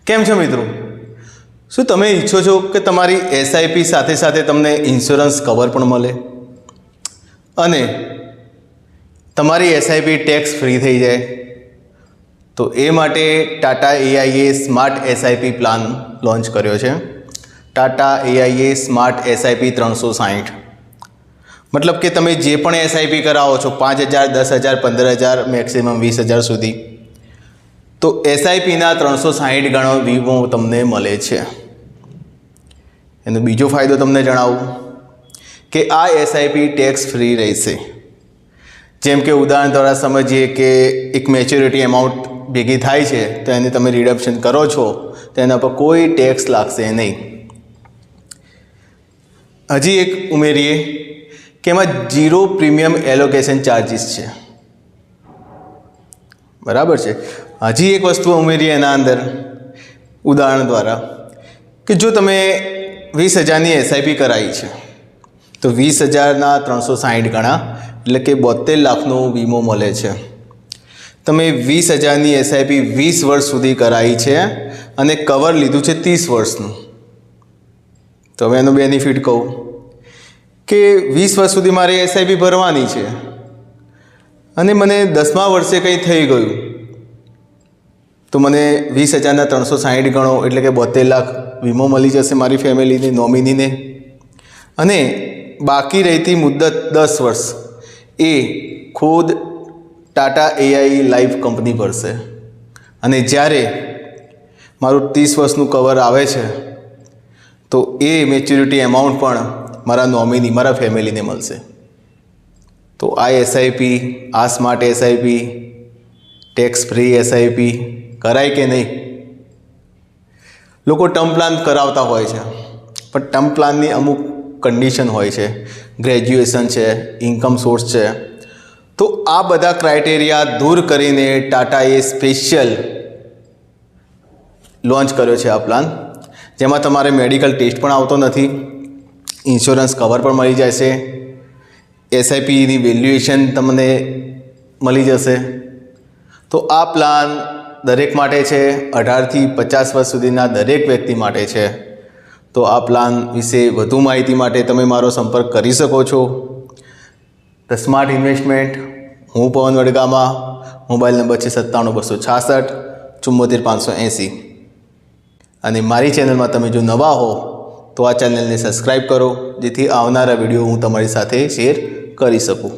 કેમ છો મિત્રો? શું તમે ઈચ્છો છો કે તમારી એસઆઈપી સાથે સાથે તમને ઇન્સ્યોરન્સ કવર પણ મળે અને તમારી એસઆઈપી ટેક્સ ફ્રી થઈ જાય? તો એ માટે Tata AIA smart SIP plan launch કર્યો છે. Tata AIA smart SIP 360. મતલબ કે તમે જે પણ એસઆઈપી કરાવો છો 5,000, 10,000, 15,000, મેક્સિમમ 20,000 સુધી, તો એસઆઈપીના 360 ગણો વીમો તમને મળે છે. એનો બીજો ફાયદો તમને જણાવું કે આ એસઆઈપી ટેક્સ ફ્રી રહેશે. જેમ કે ઉદાહરણ દ્વારા સમજીએ કે એક મેચ્યોરિટી અમાઉન્ટ ભેગી થાય છે તો એને તમે રિડમ્પશન કરો છો તો એના પર કોઈ ટેક્સ લાગશે નહીં. હજી એક ઉમેરીએ કે એમાં 0 પ્રીમિયમ એલોકેશન ચાર્જીસ છે. બરાબર છે. હજી એક વસ્તુ ઉમેરીએ એના અંદર ઉદાહરણ દ્વારા કે જો તમે 20,000ની એસઆઈપી કરાવી છે તો 20,000ના 360 ગણા એટલે કે 72 લાખનો વીમો મળે છે. તમે 20,000ની એસઆઈપી 20 વર્ષ સુધી કરાવી છે અને કવર લીધું છે 30 વર્ષનું. તો હવે એનો બેનિફિટ કહું કે 20 વર્ષ સુધી મારી એસઆઈપી ભરવાની છે અને મને 10મા વર્ષે કંઈ થઈ ગયું તો મને 20,000ના 360 ગણો એટલે કે 72 લાખ વીમો મળી જશે મારી ફેમિલીને, નોમિનીને. અને બાકી રહેતી મુદ્દત 10 વર્ષ એ ખુદ ટાટા એઆઈ લાઈફ કંપની ભરશે. અને જ્યારે મારું 30 વર્ષનું કવર આવે છે તો એ મેચ્યોરિટી એમાઉન્ટ પણ મારા નોમિની, મારા ફેમિલીને મળશે. તો આ એસઆઈપી, આ smart SIP, tax free SIP કરાય કે નહીં? લોકો ટર્મ પ્લાન કરાવતા હોય છે પણ ટર્મ પ્લાનની અમુક કન્ડિશન હોય છે. ગ્રેજ્યુએશન છે, ઇન્કમ સોર્સ છે. તો આ બધા ક્રાઇટેરિયા દૂર કરીને ટાટાએ સ્પેશિયલ લોન્ચ કર્યો છે આ પ્લાન, જેમાં તમારે મેડિકલ ટેસ્ટ પણ આવતો નથી, ઇન્સ્યોરન્સ કવર પણ મળી જશે, એસઆઈપીની વેલ્યુએશન તમને મળી જશે. તો આ પ્લાન દરેક માટે છે. 18થી 50 વર્ષ સુધીના દરેક વ્યક્તિ માટે છે. તો આ પ્લાન વિશે વધુ માહિતી માટે તમે મારો સંપર્ક કરી શકો છો. The smart investment. હું પવન વડગામા. મોબાઈલ નંબર છે 97 266 74 580. અને મારી ચેનલમાં તમે જો નવા હો તો આ ચેનલને સબસ્ક્રાઈબ કરો જેથી આવનારા વિડીયો હું તમારી સાથે શેર કરી શકું.